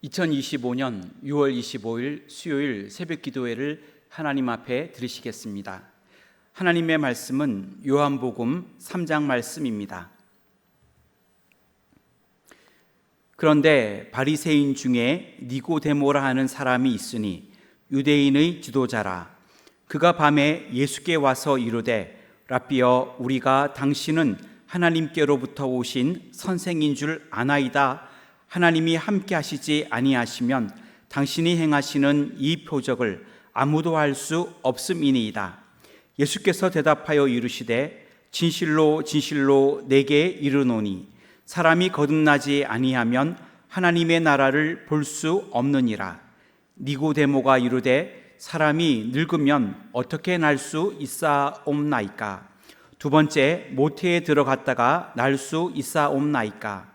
2025년 6월 25일 수요일 새벽 기도회를 하나님 앞에 드리시겠습니다. 하나님의 말씀은 요한복음 3장 말씀입니다. 그런데 바리새인 중에 니고데모라 하는 사람이 있으니 유대인의 지도자라. 그가 밤에 예수께 와서 이르되 랍비여, 우리가 당신은 하나님께로부터 오신 선생인 줄 아나이다. 하나님이 함께 하시지 아니하시면 당신이 행하시는 이 표적을 아무도 할 수 없음이니이다. 예수께서 대답하여 이르시되 진실로 진실로 내게 이르노니 사람이 거듭나지 아니하면 하나님의 나라를 볼 수 없느니라. 니고데모가 이르되 사람이 늙으면 어떻게 날 수 있사옵나이까? 두 번째, 모태에 들어갔다가 날 수 있사옵나이까?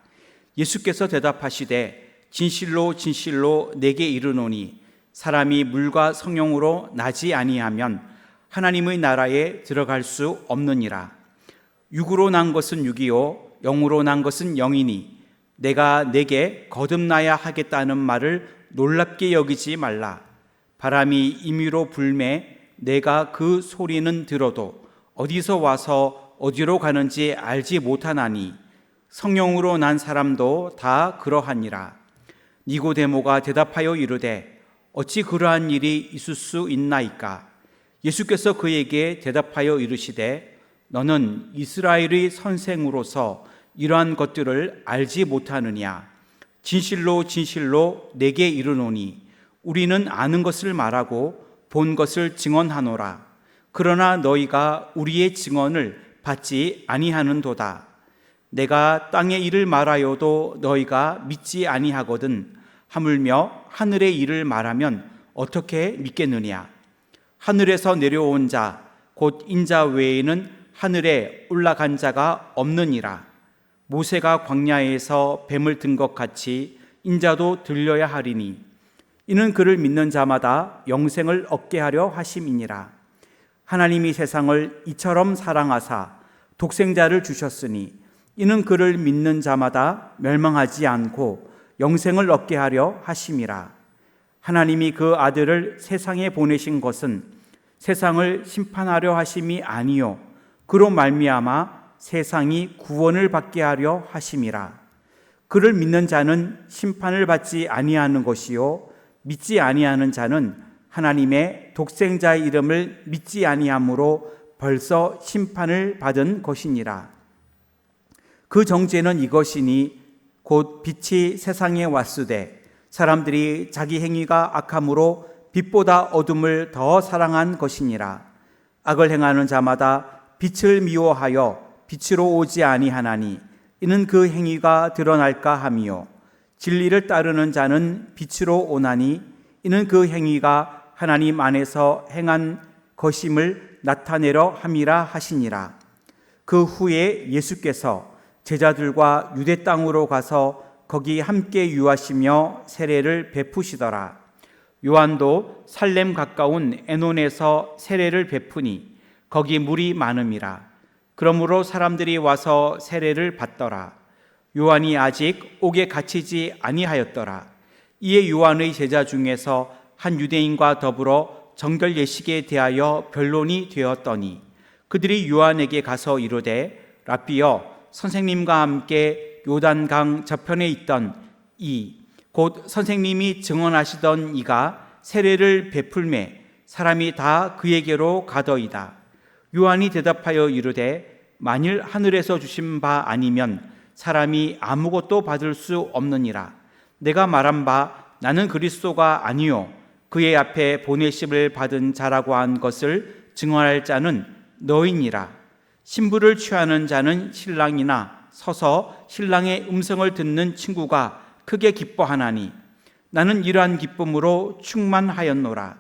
예수께서 대답하시되 진실로 진실로 내게 이르노니 사람이 물과 성령으로 나지 아니하면 하나님의 나라에 들어갈 수 없느니라. 육으로 난 것은 육이요 영으로 난 것은 영이니 내가 내게 거듭나야 하겠다는 말을 놀랍게 여기지 말라. 바람이 임의로 불매 내가 그 소리는 들어도 어디서 와서 어디로 가는지 알지 못하나니 성령으로 난 사람도 다 그러하니라. 니고데모가 대답하여 이르되 어찌 그러한 일이 있을 수 있나이까? 예수께서 그에게 대답하여 이르시되 너는 이스라엘의 선생으로서 이러한 것들을 알지 못하느냐? 진실로 진실로 내게 이르노니 우리는 아는 것을 말하고 본 것을 증언하노라. 그러나 너희가 우리의 증언을 받지 아니하는도다. 내가 땅의 일을 말하여도 너희가 믿지 아니하거든 하물며 하늘의 일을 말하면 어떻게 믿겠느냐? 하늘에서 내려온 자 곧 인자 외에는 하늘에 올라간 자가 없느니라. 모세가 광야에서 뱀을 든 것 같이 인자도 들려야 하리니 이는 그를 믿는 자마다 영생을 얻게 하려 하심이니라. 하나님이 세상을 이처럼 사랑하사 독생자를 주셨으니 이는 그를 믿는 자마다 멸망하지 않고 영생을 얻게 하려 하심이라. 하나님이 그 아들을 세상에 보내신 것은 세상을 심판하려 하심이 아니요 그로 말미암아 세상이 구원을 받게 하려 하심이라. 그를 믿는 자는 심판을 받지 아니하는 것이요 믿지 아니하는 자는 하나님의 독생자의 이름을 믿지 아니함으로 벌써 심판을 받은 것이니라. 그 정죄는 이것이니 곧 빛이 세상에 왔으되 사람들이 자기 행위가 악함으로 빛보다 어둠을 더 사랑한 것이니라. 악을 행하는 자마다 빛을 미워하여 빛으로 오지 아니하나니 이는 그 행위가 드러날까 함이요 진리를 따르는 자는 빛으로 오나니 이는 그 행위가 하나님 안에서 행한 것임을 나타내려 함이라 하시니라. 그 후에 예수께서 제자들과 유대 땅으로 가서 거기 함께 유하시며 세례를 베푸시더라. 요한도 살렘 가까운 에논에서 세례를 베푸니 거기 물이 많음이라. 그러므로 사람들이 와서 세례를 받더라. 요한이 아직 옥에 갇히지 아니하였더라. 이에 요한의 제자 중에서 한 유대인과 더불어 정결 예식에 대하여 변론이 되었더니 그들이 요한에게 가서 이르되 랍비여, 선생님과 함께 요단강 저편에 있던 곧 선생님이 증언하시던 이가 세례를 베풀매 사람이 다 그에게로 가더이다. 요한이 대답하여 이르되 만일 하늘에서 주신 바 아니면 사람이 아무것도 받을 수 없느니라. 내가 말한 바 나는 그리스도가 아니요 그의 앞에 보내심을 받은 자라고 한 것을 증언할 자는 너희니라. 신부를 취하는 자는 신랑이나 서서 신랑의 음성을 듣는 친구가 크게 기뻐하나니 나는 이러한 기쁨으로 충만하였노라.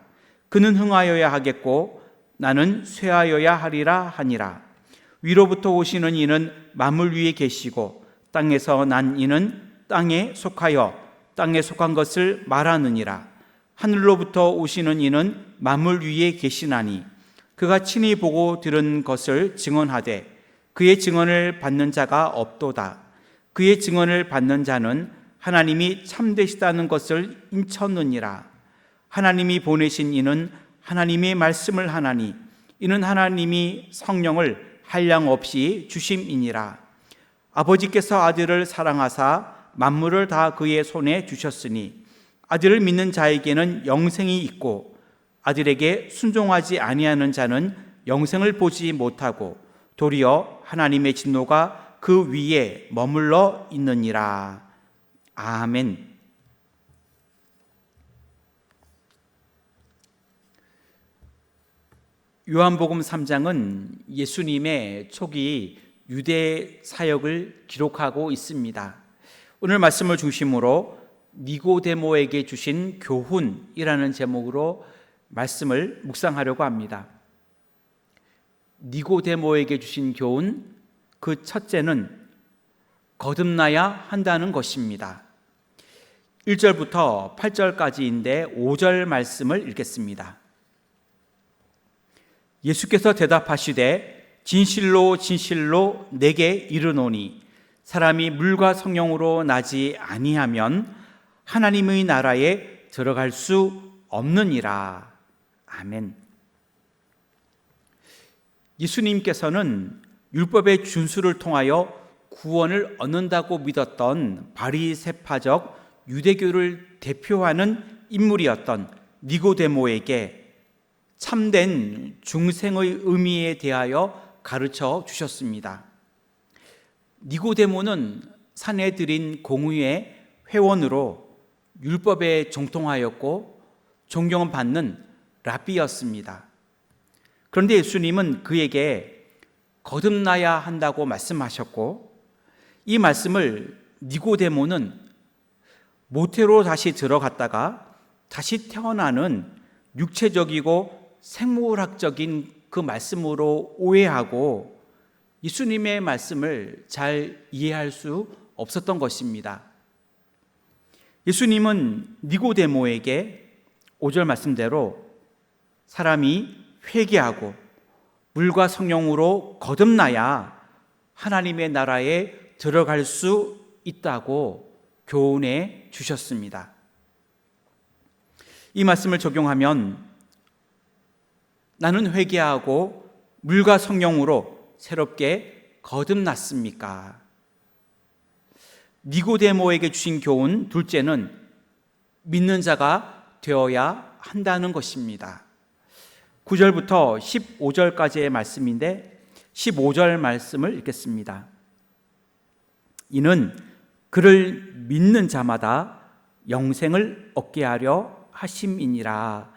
그는 흥하여야 하겠고 나는 쇠하여야 하리라 하니라. 위로부터 오시는 이는 만물 위에 계시고 땅에서 난 이는 땅에 속하여 땅에 속한 것을 말하느니라. 하늘로부터 오시는 이는 만물 위에 계시나니 그가 친히 보고 들은 것을 증언하되 그의 증언을 받는 자가 없도다. 그의 증언을 받는 자는 하나님이 참되시다는 것을 인쳤느니라. 하나님이 보내신 이는 하나님의 말씀을 하나니 이는 하나님이 성령을 한량없이 주심이니라. 아버지께서 아들을 사랑하사 만물을 다 그의 손에 주셨으니 아들을 믿는 자에게는 영생이 있고 아들에게 순종하지 아니하는 자는 영생을 보지 못하고 도리어 하나님의 진노가 그 위에 머물러 있느니라. 아멘. 요한복음 3장은 예수님의 초기 유대 사역을 기록하고 있습니다. 오늘 말씀을 중심으로 니고데모에게 주신 교훈이라는 제목으로 말씀을 묵상하려고 합니다. 니고데모에게 주신 교훈, 그 첫째는 거듭나야 한다는 것입니다. 1절부터 8절까지인데 5절 말씀을 읽겠습니다. 예수께서 대답하시되 진실로 진실로 내게 이르노니 사람이 물과 성령으로 나지 아니하면 하나님의 나라에 들어갈 수 없느니라. 아멘. 예수님께서는 율법의 준수를 통하여 구원을 얻는다고 믿었던 바리새파적 유대교를 대표하는 인물이었던 니고데모에게 참된 중생의 의미에 대하여 가르쳐 주셨습니다. 니고데모는 산헤드린 공의회 회원으로 율법에 정통하였고 존경을 받는 랍비였습니다. 그런데 예수님은 그에게 거듭나야 한다고 말씀하셨고 이 말씀을 니고데모는 모태로 다시 들어갔다가 다시 태어나는 육체적이고 생물학적인 그 말씀으로 오해하고 예수님의 말씀을 잘 이해할 수 없었던 것입니다. 예수님은 니고데모에게 5절 말씀대로 사람이 회개하고 물과 성령으로 거듭나야 하나님의 나라에 들어갈 수 있다고 교훈해 주셨습니다. 이 말씀을 적용하면 나는 회개하고 물과 성령으로 새롭게 거듭났습니까? 니고데모에게 주신 교훈 둘째는 믿는 자가 되어야 한다는 것입니다. 9절부터 15절까지의 말씀인데 15절 말씀을 읽겠습니다. 이는 그를 믿는 자마다 영생을 얻게 하려 하심이니라.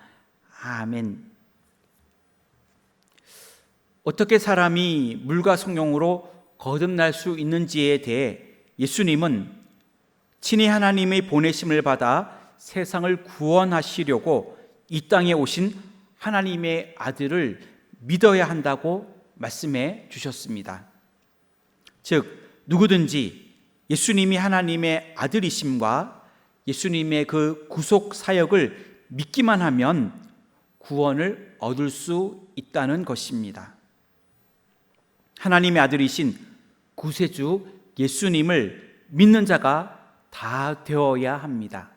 아멘. 어떻게 사람이 물과 성령으로 거듭날 수 있는지에 대해 예수님은 친히 하나님의 보내심을 받아 세상을 구원하시려고 이 땅에 오신 하나님의 아들을 믿어야 한다고 말씀해 주셨습니다. 즉 누구든지 예수님이 하나님의 아들이심과 예수님의 그 구속 사역을 믿기만 하면 구원을 얻을 수 있다는 것입니다. 하나님의 아들이신 구세주 예수님을 믿는 자가 다 되어야 합니다.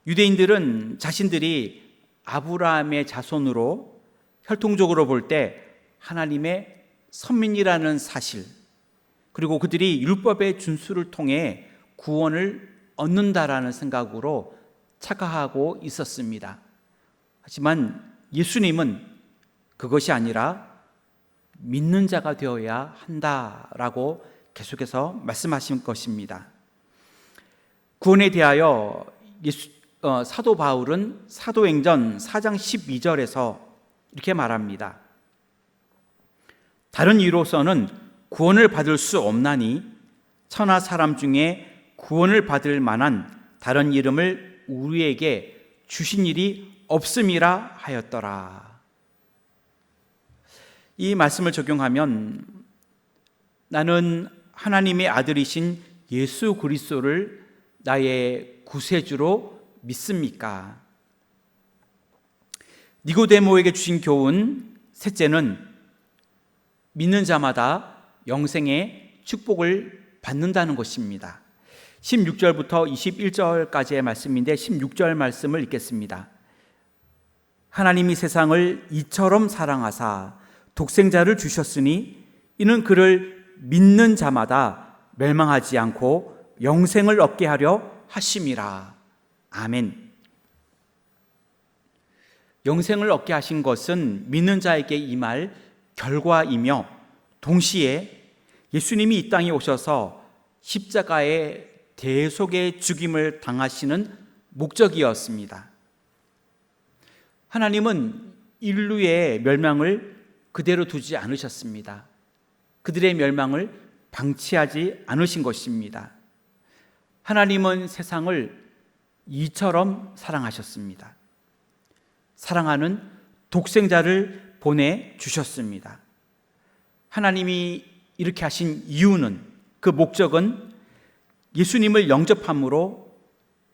유대인들은 자신들이 아브라함의 자손으로 혈통적으로 볼 때 하나님의 선민이라는 사실, 그리고 그들이 율법의 준수를 통해 구원을 얻는다라는 생각으로 착각하고 있었습니다. 하지만 예수님은 그것이 아니라 믿는 자가 되어야 한다라고 계속해서 말씀하신 것입니다. 구원에 대하여 사도 바울은 사도행전 4장 12절에서 이렇게 말합니다. 다른 이로서는 구원을 받을 수 없나니 천하 사람 중에 구원을 받을 만한 다른 이름을 우리에게 주신 일이 없음이라 하였더라. 이 말씀을 적용하면 나는 하나님의 아들이신 예수 그리스도를 나의 구세주로 믿습니까? 니고데모에게 주신 교훈 셋째는 믿는 자마다 영생의 축복을 받는다는 것입니다. 16절부터 21절까지의 말씀인데 16절 말씀을 읽겠습니다. 하나님이 세상을 이처럼 사랑하사 독생자를 주셨으니 이는 그를 믿는 자마다 멸망하지 않고 영생을 얻게 하려 하심이라. 아멘. 영생을 얻게 하신 것은 믿는 자에게 임할 결과이며 동시에 예수님이 이 땅에 오셔서 십자가의 대속의 죽임을 당하시는 목적이었습니다. 하나님은 인류의 멸망을 그대로 두지 않으셨습니다. 그들의 멸망을 방치하지 않으신 것입니다. 하나님은 세상을 이처럼 사랑하셨습니다. 사랑하는 독생자를 보내주셨습니다. 하나님이 이렇게 하신 이유는, 그 목적은 예수님을 영접함으로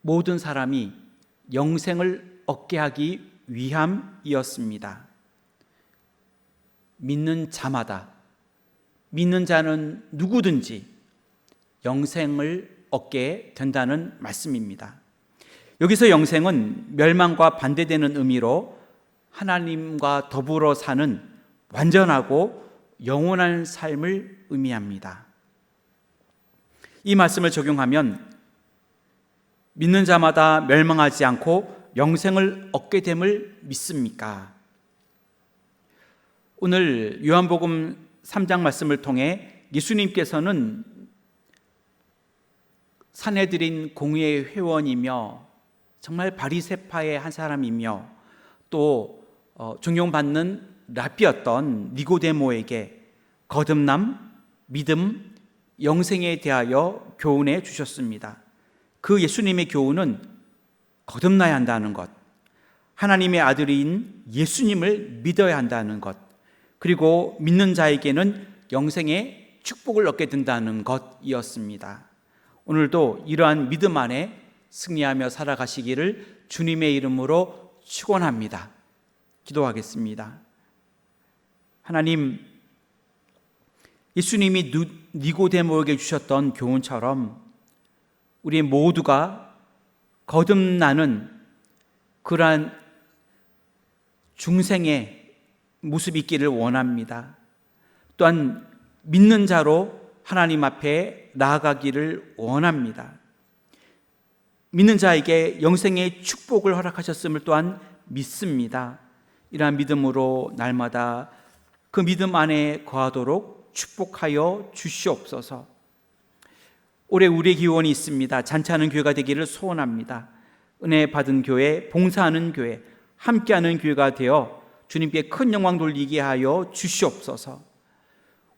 모든 사람이 영생을 얻게 하기 위함이었습니다. 믿는 자마다, 믿는 자는 누구든지 영생을 얻게 된다는 말씀입니다. 여기서 영생은 멸망과 반대되는 의미로 하나님과 더불어 사는 완전하고 영원한 삶을 의미합니다. 이 말씀을 적용하면 믿는 자마다 멸망하지 않고 영생을 얻게 됨을 믿습니까? 오늘 요한복음 3장 말씀을 통해 예수님께서는 산헤드린 공의회 회원이며 정말 바리새파의 한 사람이며 또 존경받는 랍비였던 니고데모에게 거듭남, 믿음, 영생에 대하여 교훈해 주셨습니다. 그 예수님의 교훈은 거듭나야 한다는 것, 하나님의 아들인 예수님을 믿어야 한다는 것, 그리고 믿는 자에게는 영생의 축복을 얻게 된다는 것이었습니다. 오늘도 이러한 믿음 안에 승리하며 살아가시기를 주님의 이름으로 축원합니다. 기도하겠습니다. 하나님, 예수님이 니고데모에게 주셨던 교훈처럼 우리 모두가 거듭나는 그러한 중생의 모습이 있기를 원합니다. 또한 믿는 자로 하나님 앞에 나아가기를 원합니다. 믿는 자에게 영생의 축복을 허락하셨음을 또한 믿습니다. 이러한 믿음으로 날마다 그 믿음 안에 거하도록 축복하여 주시옵소서. 올해 우리의 기원이 있습니다. 잔치하는 교회가 되기를 소원합니다. 은혜 받은 교회, 봉사하는 교회, 함께하는 교회가 되어 주님께 큰 영광 돌리게 하여 주시옵소서.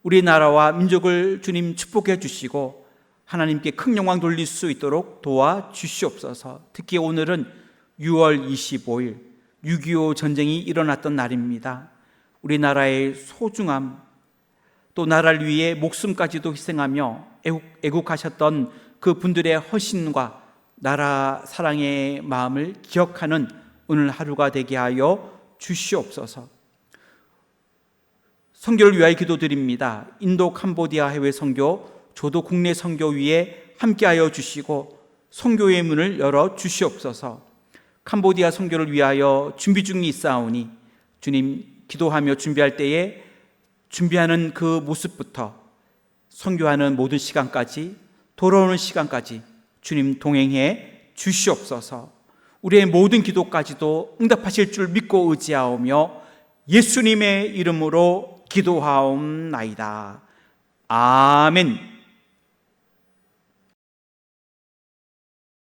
우리나라와 민족을 주님 축복해 주시고 하나님께 큰 영광 돌릴 수 있도록 도와 주시옵소서. 특히 오늘은 6월 25일 6.25 전쟁이 일어났던 날입니다. 우리나라의 소중함, 또 나라를 위해 목숨까지도 희생하며 애국하셨던 그 분들의 헌신과 나라 사랑의 마음을 기억하는 오늘 하루가 되게 하여 주시옵소서. 선교를 위하여 기도드립니다. 인도 캄보디아 해외 선교, 저도 국내 선교 위에 함께하여 주시고 선교의 문을 열어 주시옵소서. 캄보디아 선교를 위하여 준비 중이 있사오니 주님, 기도하며 준비할 때에 준비하는 그 모습부터 선교하는 모든 시간까지, 돌아오는 시간까지 주님 동행해 주시옵소서. 우리의 모든 기도까지도 응답하실 줄 믿고 의지하오며 예수님의 이름으로 기도하옵나이다. 아멘.